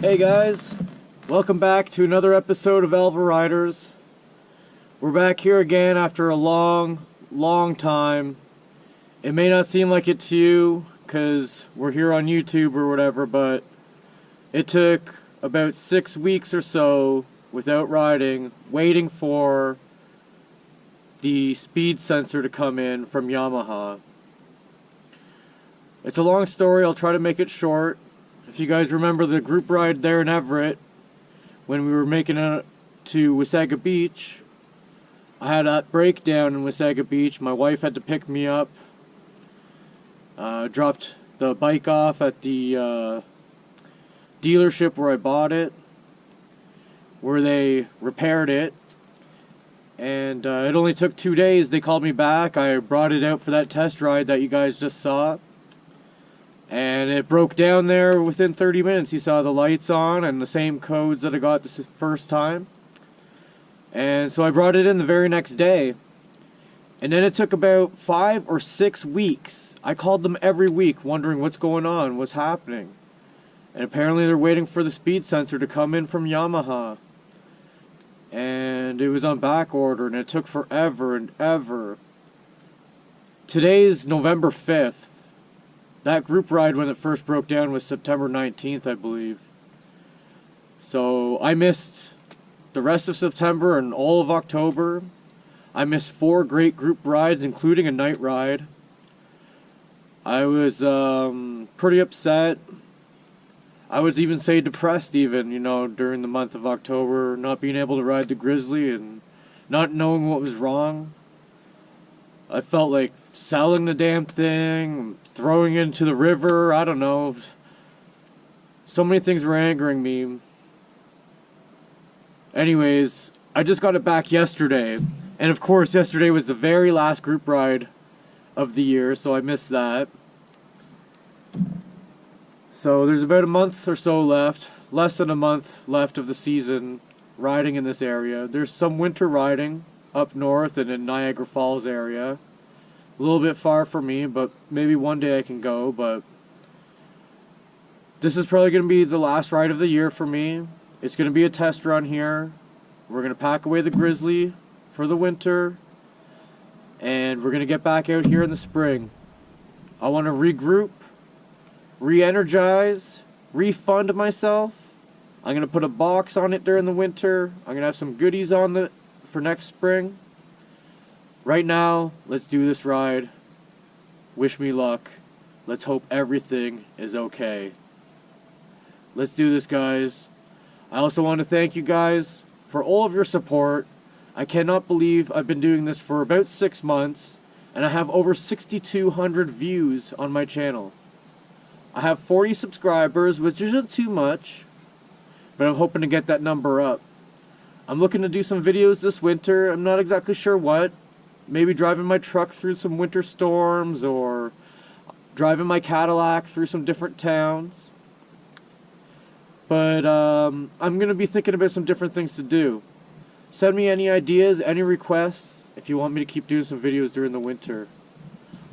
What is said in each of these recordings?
Hey guys, welcome back to another episode of Alva Riders. We're back here again after a long time. It may not seem like it to you because we're here on YouTube or whatever, but it took about 6 weeks or so without riding, waiting for the speed sensor to come in from Yamaha. It's a long story, I'll try to make it short. If you guys remember the group ride there in Everett, when we were making it to Wasaga Beach, I had a breakdown in Wasaga Beach. My wife had to pick me up. Dropped the bike off at the dealership where I bought it, where they repaired it. And it only took 2 days. They called me back. I brought it out for that test ride that you guys just saw. And it broke down there within 30 minutes. You saw the lights on and the same codes that I got the first time. And so I brought it in the very next day. And then it took about 5 or 6 weeks. I called them every week wondering what's going on, what's happening. And apparently they're waiting for the speed sensor to come in from Yamaha. And it was on back order and it took forever and ever. Today's November 5th. That group ride when it first broke down was September 19th, I believe. So I missed the rest of September and all of October. I missed 4 great group rides, including a night ride. I was pretty upset. I would even say depressed even, you know, during the month of October, not being able to ride the Grizzly and not knowing what was wrong. I felt like selling the damn thing, throwing it into the river, I don't know. So many things were angering me. Anyways, I just got it back yesterday. And of course, yesterday was the very last group ride of the year, so I missed that. So there's about a month or so left, less than a month left of the season riding in this area. There's some winter riding up north and in Niagara Falls area. A little bit far for me, but maybe one day I can go. But this is probably going to be the last ride of the year for me. It's going to be a test run here. We're going to pack away the Grizzly for the winter, and we're going to get back out here in the spring. I want to regroup, re-energize, refund myself. I'm going to put a box on it during the winter. I'm going to have some goodies on it for next spring. Right now, let's do this ride. Wish me luck. Let's hope everything is okay. Let's do this, guys. I also want to thank you guys for all of your support. I cannot believe I've been doing this for about 6 months, and I have over 6,200 views on my channel. I have 40 subscribers, which isn't too much, but I'm hoping to get that number up. I'm looking to do some videos this winter. I'm not exactly sure what. Maybe driving my truck through some winter storms, or driving my Cadillac through some different towns. But I'm going to be thinking about some different things to do. Send me any ideas, any requests, if you want me to keep doing some videos during the winter.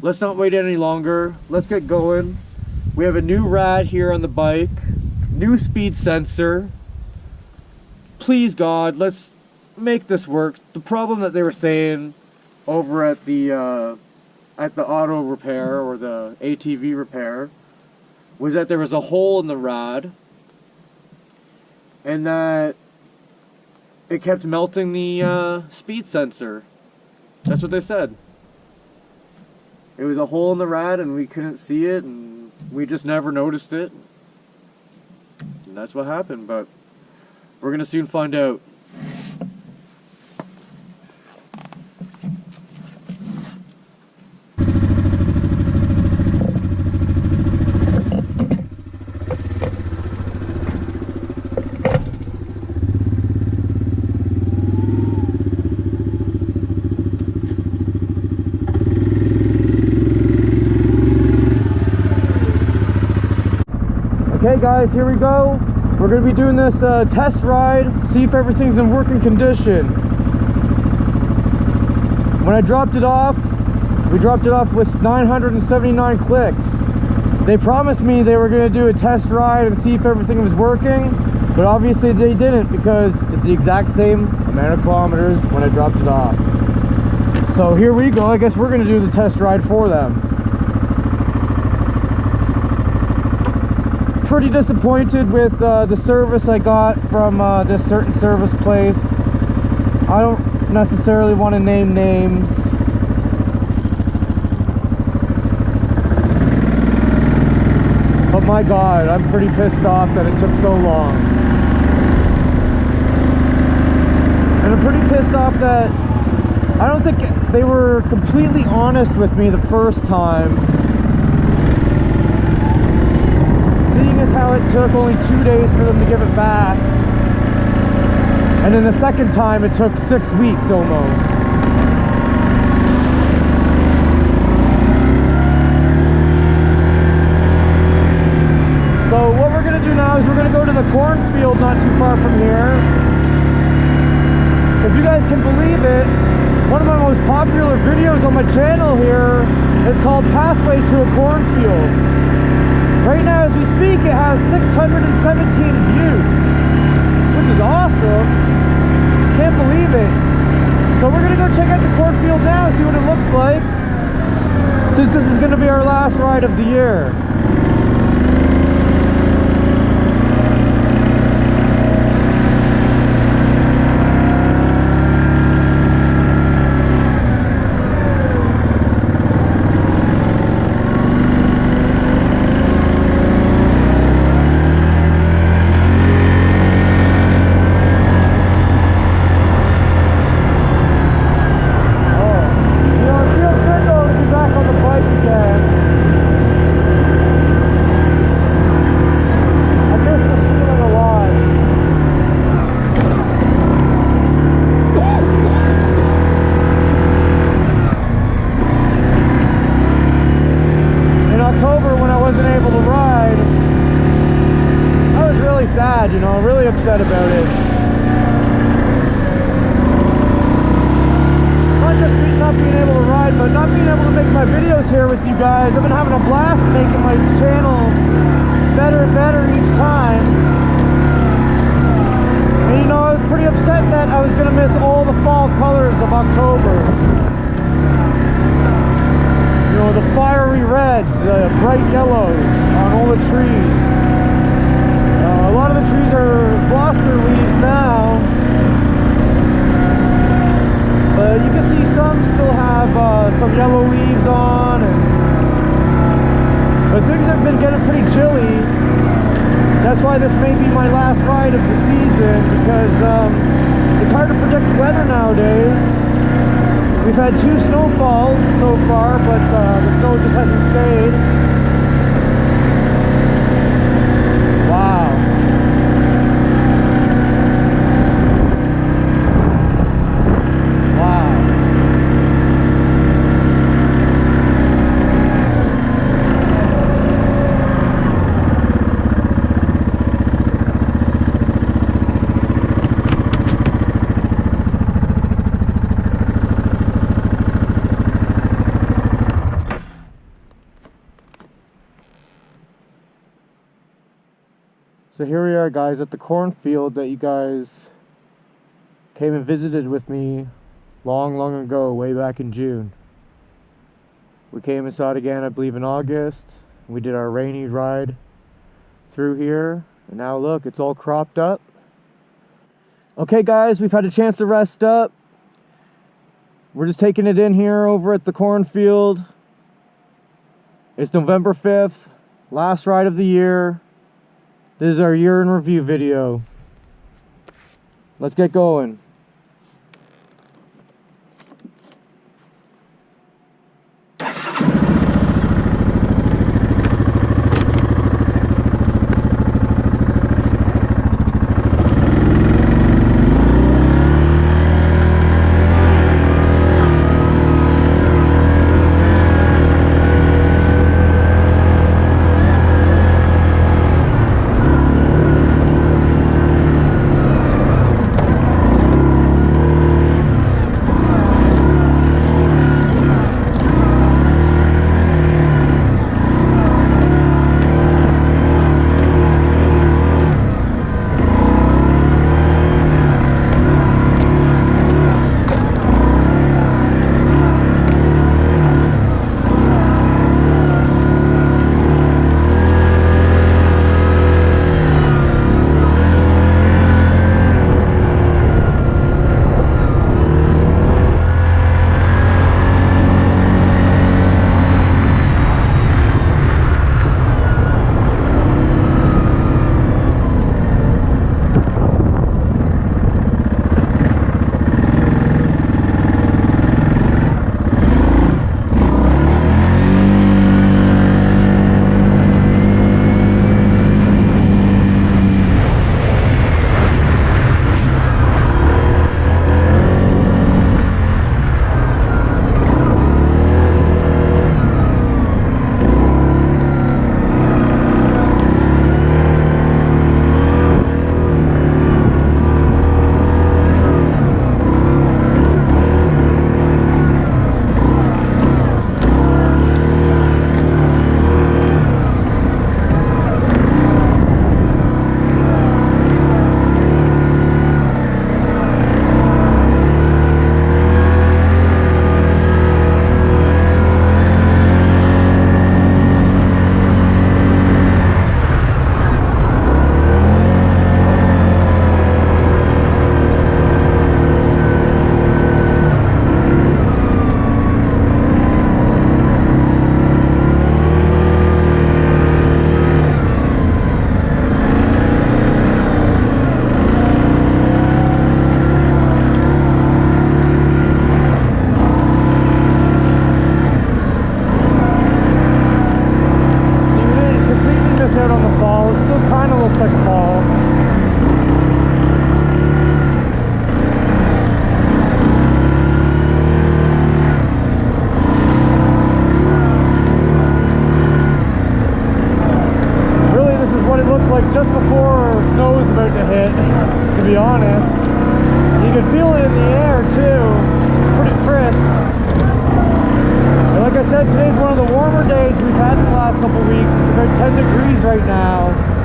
Let's not wait any longer. Let's get going. We have a new rad here on the bike. New speed sensor. Please, God, let's make this work. The problem that they were saying over at the auto repair, or the ATV repair, was that there was a hole in the rad and that it kept melting the speed sensor. That's what they said. It was a hole in the rad and we couldn't see it, and we just never noticed it. And that's what happened, but we're gonna soon find out. Okay guys, here we go. We're going to be doing this test ride, see if everything's in working condition. When I dropped it off, we dropped it off with 979 clicks. They promised me they were going to do a test ride and see if everything was working, but obviously they didn't, because it's the exact same amount of kilometers when I dropped it off. So here we go. I guess we're going to do the test ride for them. Pretty disappointed with the service I got from this certain service place. I don't necessarily want to name names. But my God, I'm pretty pissed off that it took so long. And I'm pretty pissed off that I don't think they were completely honest with me the first time. Seeing as how it took only 2 days for them to give it back. And then the second time it took 6 weeks almost. So what we're going to do now is we're going to go to the cornfield not too far from here. If you guys can believe it, one of my most popular videos on my channel here is called Pathway to a Cornfield. Right now as we speak it has 617 views, which is awesome. Can't believe it. So we're going to go check out the cornfield now, see what it looks like, since this is going to be our last ride of the year. You know, I'm really upset about it. Not just not being able to ride, but not being able to make my videos here with you guys. I've been having a blast making my channel better and better each time. And you know, I was pretty upset that I was going to miss all the fall colors of October. You know, the fiery reds, the bright yellows on all the trees. A lot of the trees are lost their leaves now, but you can see some still have some yellow leaves on, but things have been getting pretty chilly. That's why this may be my last ride of the season, because it's hard to predict weather nowadays. We've had 2 snowfalls so far, but the snow just hasn't stayed. Wow. So here we are, guys, at the cornfield that you guys came and visited with me long ago, way back in June. We came and saw it again, I believe, in August. We did our rainy ride through here, and now look, it's all cropped up. Okay, guys, we've had a chance to rest up. We're just taking it in here over at the cornfield. It's November 5th, last ride of the year. This is our year in review video. Let's get going. before snow's about to hit, to be honest. You can feel it in the air too. It's pretty crisp. And like I said, today's one of the warmer days we've had in the last couple weeks. It's about 10 degrees right now.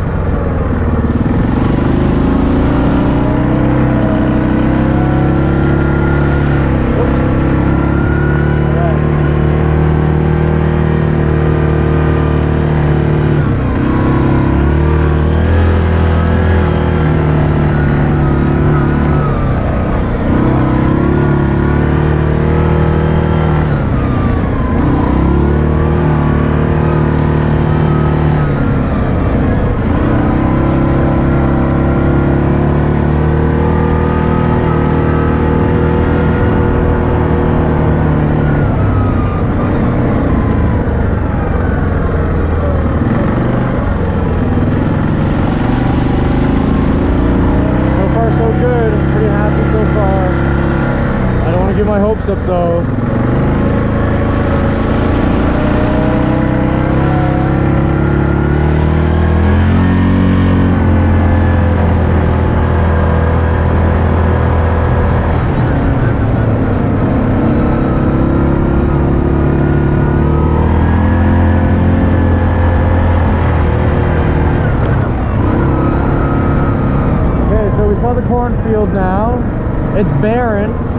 Get my hopes up though. Okay, so we saw the cornfield now. It's barren.